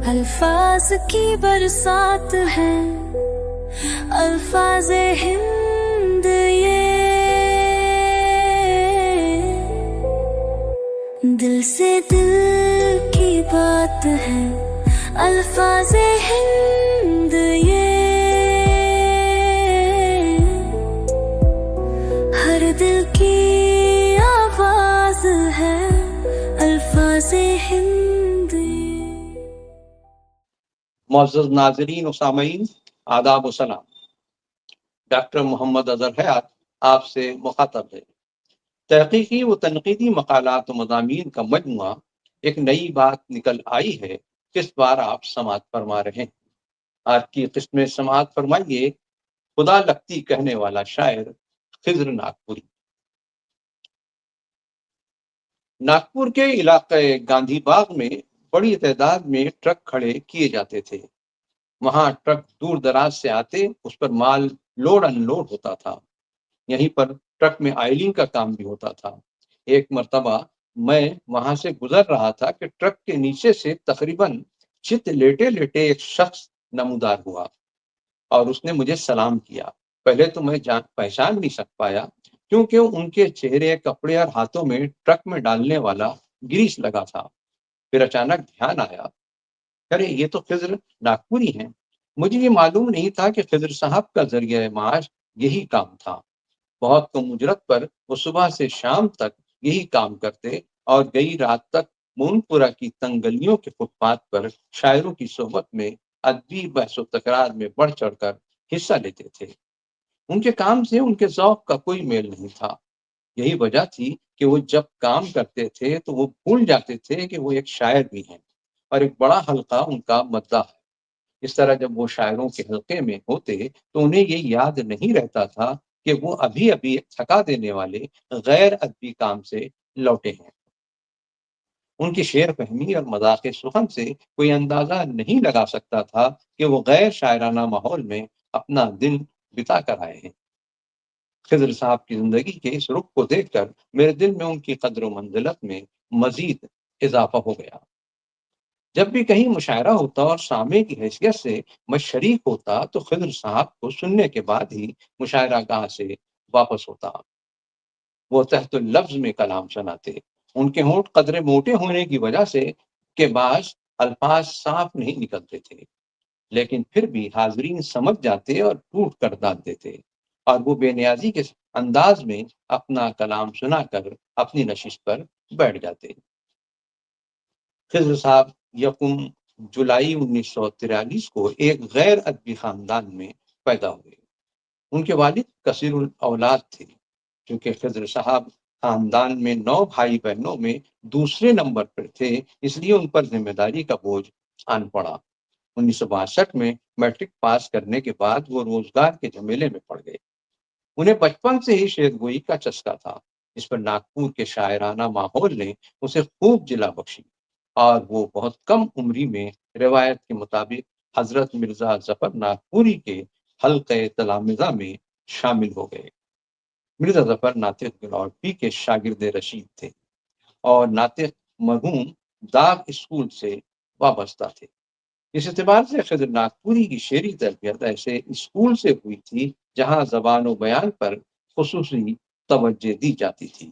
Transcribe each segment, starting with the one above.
الفاظ کی برسات ہے، الفاظ ہند یہ دل سے دل کی بات ہے، الفاظ ہند یہ ہر دل کی آواز ہے، الفاظ ہند یہ۔ معزز ناظرین و سامعین، آداب و سلام۔ ڈاکٹر محمد اظہر حیات آپ سے مخاطب ہے۔ تحقیقی و تنقیدی مقالات و مضامین کا مجموعہ ایک نئی بات نکل آئی ہے، اس بار آپ سماعت فرما رہے ہیں۔ آج کی قسط میں سماعت فرمائیے خدا لگتی کہنے والا شاعر خضر ناگپوری۔ ناگپور کے علاقے گاندھی باغ میں بڑی تعداد میں ٹرک کھڑے کیے جاتے تھے۔ وہاں ٹرک دور دراز سے آتے، اس پر مال لوڈ ان لوڈ ہوتا تھا۔ یہیں پر ٹرک میں آئلنگ کا کام بھی ہوتا تھا۔ ایک مرتبہ میں وہاں سے گزر رہا تھا کہ ٹرک کے نیچے سے تقریباً چت لیٹے لیٹے ایک شخص نمودار ہوا اور اس نے مجھے سلام کیا۔ پہلے تو میں پہچان نہیں سک پایا کیونکہ ان کے چہرے، کپڑے اور ہاتھوں میں ٹرک میں ڈالنے والا گریس لگا تھا۔ پھر اچانک دھیان آیا، ارے یہ تو خضر ناگپوری ہیں۔ مجھے یہ معلوم نہیں تھا کہ خضر صاحب کا ذریعہ معاش یہی کام تھا۔ بہت کم اجرت پر وہ صبح سے شام تک یہی کام کرتے اور گئی رات تک مونپورہ کی تنگ گلیوں کے فٹ پاتھ پر شاعروں کی صحبت میں ادبی بحث و تکرار میں بڑھ چڑھ کر حصہ لیتے تھے۔ ان کے کام سے ان کے ذوق کا کوئی میل نہیں تھا۔ یہی وجہ تھی کہ وہ جب کام کرتے تھے تو وہ بھول جاتے تھے کہ وہ ایک شاعر بھی ہیں، اور ایک بڑا حلقہ ان کا مداح ہے۔ اس طرح جب وہ شاعروں کے حلقے میں ہوتے تو انہیں یہ یاد نہیں رہتا تھا کہ وہ ابھی ابھی ایک تھکا دینے والے غیر ادبی کام سے لوٹے ہیں۔ ان کی شعر فہمی اور مذاق سخن سے کوئی اندازہ نہیں لگا سکتا تھا کہ وہ غیر شاعرانہ ماحول میں اپنا دن بتا کر آئے ہیں۔ خضر صاحب کی زندگی کے اس رخ کو دیکھ کر میرے دل میں ان کی قدر و منزلت میں مزید اضافہ ہو گیا۔ جب بھی کہیں مشاعرہ ہوتا اور سامع کی حیثیت سے میں شریک ہوتا تو خضر صاحب کو سننے کے بعد ہی مشاعرہ گاہ سے واپس ہوتا۔ وہ تحت اللفظ میں کلام سناتے۔ ان کے ہونٹ قدرے موٹے ہونے کی وجہ سے کے بعض الفاظ صاف نہیں نکلتے تھے، لیکن پھر بھی حاضرین سمجھ جاتے اور ٹوٹ کر داد دیتے، اور وہ بے نیازی کے انداز میں اپنا کلام سنا کر اپنی نشست پر بیٹھ جاتے۔ خضر صاحب یکم جولائی 1943 کو ایک غیر ادبی خاندان میں پیدا ہوئے۔ ان کے والد کثیر الاولاد تھے۔ چونکہ خضر صاحب خاندان میں 9 بھائی بہنوں میں دوسرے نمبر پر تھے، اس لیے ان پر ذمہ داری کا بوجھ آن پڑا۔ 1962 میں میٹرک پاس کرنے کے بعد وہ روزگار کے جھمیلے میں پڑ گئے۔ انہیں بچپن سے ہی شعر گوئی کا چسکا تھا، اس پر ناگپور کے شاعرانہ ماحول نے اسے خوب جلا بخشی، اور وہ بہت کم عمری میں روایت کے مطابق حضرت مرزا ظفر ناگپوری کے حلقہ تلامذہ میں شامل ہو گئے۔ مرزا ظفر ناطق گلاوٹی کے شاگرد رشید تھے اور ناطق مرحوم داغ اسکول سے وابستہ تھے۔ اس اعتبار سے خضر ناگپوری کی شعری تربیت ایسے اسکول سے ہوئی تھی جہاں زبان و بیان پر خصوصی توجہ دی جاتی تھی۔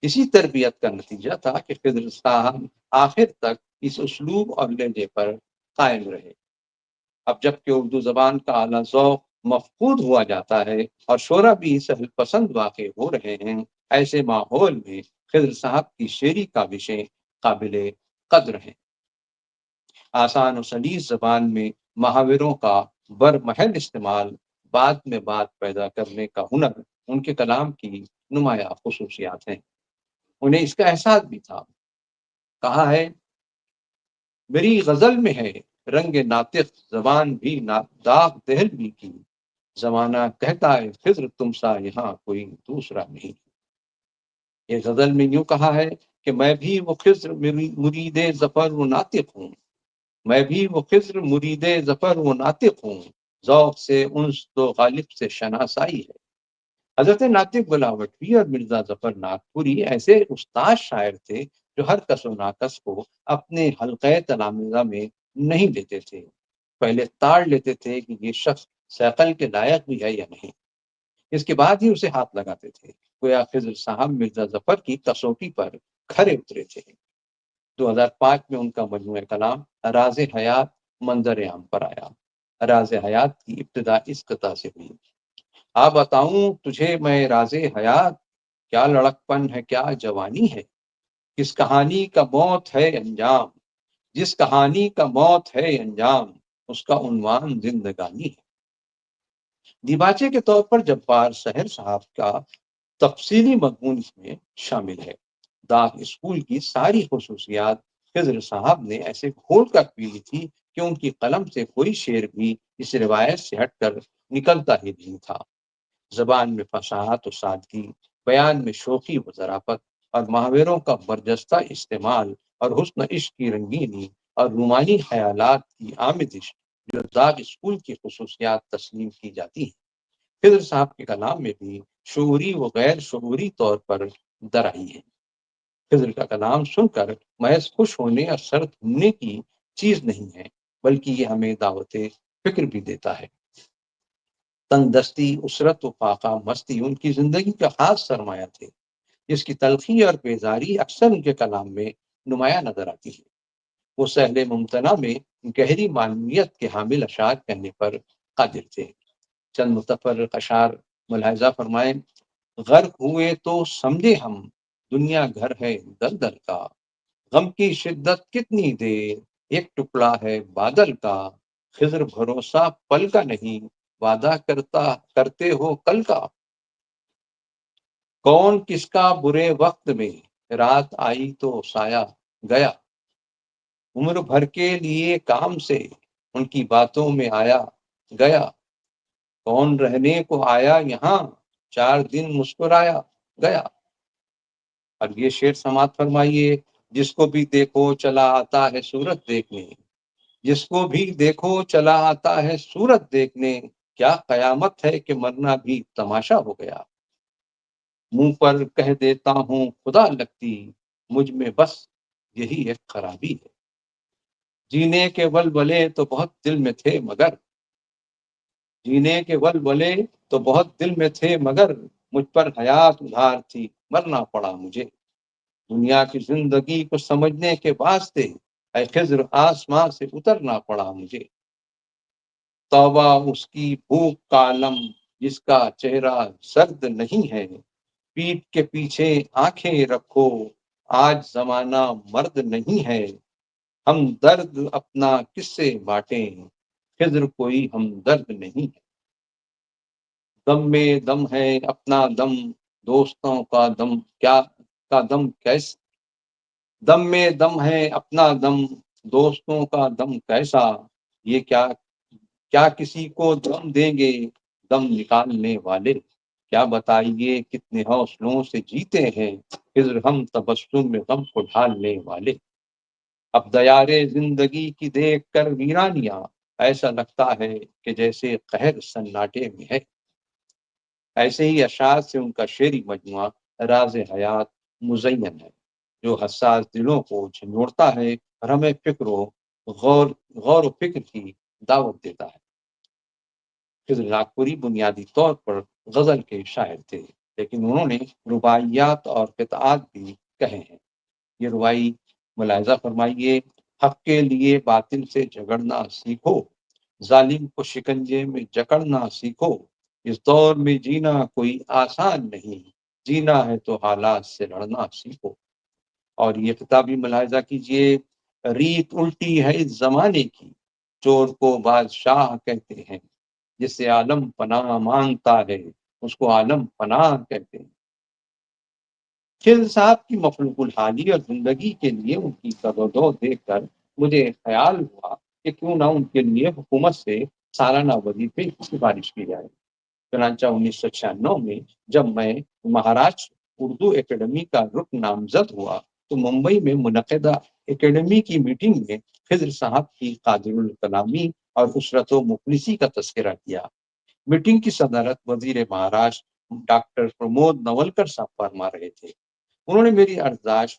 اسی تربیت کا نتیجہ تھا کہ خضر صاحب آخر تک اس اسلوب اور لہجے پر قائم رہے۔ اب جب کہ اردو زبان کا اعلیٰ ذوق مفقود ہوا جاتا ہے اور شعرا بھی سہل پسند واقع ہو رہے ہیں، ایسے ماحول میں خضر صاحب کی شعری کاوشیں قابل قدر ہیں۔ آسان و سلیس زبان میں محاوروں کا برمحل استعمال، بات میں بات پیدا کرنے کا ہنر ان کے کلام کی نمایاں خصوصیات ہیں۔ انہیں اس کا احساس بھی تھا۔ کہا ہے، میری غزل میں ہے رنگ ناطق زبان بھی داغ دہل بھی کی، زمانہ کہتا ہے خضر تم سا یہاں کوئی دوسرا نہیں۔ یہ غزل میں یوں کہا ہے کہ میں بھی وہ خضر مرید ظفر و ناطق ہوں، میں بھی وہ خضر مرید ظفر و ناطق ہوں، ذوق سے انس تو غالب سے شناسائی ہے۔ حضرت ناطق بلاوٹوی اور مرزا ظفر ناگپوری ایسے استاد شاعر تھے جو ہر کس و ناکس کو اپنے حلقۂ تلامذہ میں نہیں لیتے تھے، پہلے تاڑ لیتے تھے کہ یہ شخص سیقل کے لائق بھی ہے یا نہیں، اس کے بعد ہی اسے ہاتھ لگاتے تھے، گویا خضر صاحب مرزا ظفر کی کسوٹی پر کھرے اترے تھے۔ 2005 میں ان کا مجموعہ کلام راز حیات منظر عام پر آیا۔ راز حیات کی ابتدا اس قطع سے ہوئی: آ بتاؤں تجھے میں راز حیات، کیا لڑکپن ہے کیا جوانی ہے، کس کہانی کا موت ہے انجام، جس کہانی کا موت ہے انجام، اس کا عنوان زندگانی ہے۔ دیباچے کے طور پر جبار سحر صاحب کا تفصیلی مضمون اس میں شامل ہے۔ داغ اسکول کی ساری خصوصیات خضر صاحب نے ایسے گھول کر پی لی تھی کہ ان کی قلم سے کوئی شعر بھی اس روایت سے ہٹ کر نکلتا ہی نہیں تھا۔ زبان میں فصاحت و سادگی، بیان میں شوخی و ظرافت، اور محاوروں کا برجستہ استعمال، اور حسن عشق کی رنگینی، اور رومانی خیالات کی آمیزش، جو داغ اسکول کی خصوصیات تسلیم کی جاتی ہیں، خضر صاحب کے کلام میں بھی شعوری و غیر شعوری طور پر در آئی ہے۔ خضر کا کلام سن کر محض خوش ہونے اور سر دھومنے کی چیز نہیں ہے، بلکہ یہ ہمیں دعوت فکر بھی دیتا ہے۔ تندرستی، اسرت و فاقہ مستی ان کی زندگی کا خاص سرمایہ تھے، جس کی تلخی اور بیزاری اکثر ان کے کلام میں نمایاں نظر آتی ہے۔ وہ سہل ممتنع میں گہری معنویت کے حامل اشعار کہنے پر قادر تھے۔ چند متفرق اشعار ملاحظہ فرمائیں: غرق ہوئے تو سمجھے ہم، دنیا گھر ہے دلدل کا، غم کی شدت کتنی دیر، ایک ٹکڑا ہے بادل کا، خضر بھروسہ پل کا نہیں، وعدہ کرتے ہو کل کا، کون کس کا برے وقت میں، رات آئی تو سایہ گیا، عمر بھر کے لیے کام سے، ان کی باتوں میں آیا گیا، کون رہنے کو آیا یہاں، 4 دن مسکرایا گیا۔ اب یہ شعر سماعت فرمائیے: جس کو بھی دیکھو چلا آتا ہے صورت دیکھنے، جس کو بھی دیکھو چلا آتا ہے صورت دیکھنے، کیا قیامت ہے کہ مرنا بھی تماشا ہو گیا، منہ پر کہہ دیتا ہوں خدا لگتی، مجھ میں بس یہی ایک خرابی ہے، جینے کے ولولے تو بہت دل میں تھے مگر، جینے کے ولولے تو بہت دل میں تھے مگر، مجھ پر حیات ادھار تھی مرنا پڑا مجھے، دنیا کی زندگی کو سمجھنے کے واسطے اے خضر آسمان سے اترنا پڑا مجھے، توبہ اس کی بھوک کا علم جس کا چہرہ سرد نہیں ہے، پیٹ کے پیچھے آنکھیں رکھو آج زمانہ مرد نہیں ہے، ہم درد اپنا کس سے بانٹیں، خضر کوئی ہم درد نہیں ہے، دم میں دم ہے اپنا دم، دوستوں کا دم کیا، کا دم کیسا، دم میں دم ہے اپنا دم، دوستوں کا دم کیسا، یہ کیا کیا کسی کو دم دیں گے دم نکالنے والے، کیا بتائیے کتنے حوصلوں سے جیتے ہیں، خضر ہم تبسم میں غم کو ڈھالنے والے، اب دیارے زندگی کی دیکھ کر ویرانیاں، ایسا لگتا ہے کہ جیسے قہر سناٹے میں ہے۔ ایسے ہی اشعار سے ان کا شعری مجموعہ راز حیات مزین ہے، جو حساس دلوں کو جھنجھوڑتا ہے اور ہمیں فکر و غور و فکر کی دعوت دیتا ہے۔ خضر ناگپوری بنیادی طور پر غزل کے شاعر تھے، لیکن انہوں نے رباعیات اور قطعات بھی کہے ہیں۔ یہ رباعی ملاحظہ فرمائیے: حق کے لیے باطل سے جھگڑنا سیکھو، ظالم کو شکنجے میں جکڑنا سیکھو، اس دور میں جینا کوئی آسان نہیں، جینا ہے تو حالات سے لڑنا سیکھو۔ اور یہ خطاب بھی ملاحظہ کیجئے: ریت الٹی ہے اس زمانے کی، چور کو بادشاہ کہتے ہیں، جس سے عالم پناہ مانگتا ہے اس کو عالم پناہ کہتے ہیں۔ خضر صاحب کی مخلوق الحالی اور زندگی کے لیے ان کی قدردو دیکھ کر مجھے خیال ہوا کہ کیوں نہ ان کے لیے حکومت سے سالانہ وظیفے کی سفارش کی جائے۔ چنانچہ 1996 میں جب میں مہاراشٹر اردو اکیڈمی کا رکن نامزد ہوا تو ممبئی میں منعقدہ اکیڈمی کی میٹنگ میں خضر صاحب کی قادر الکلامی اور اسرت و مفلسی کا تذکرہ کیا۔ میٹنگ کی صدارت وزیر مہاراشٹر ڈاکٹر پرمود نولکر صاحب فرما رہے تھے۔ انہوں نے میری ارزاش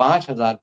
5,000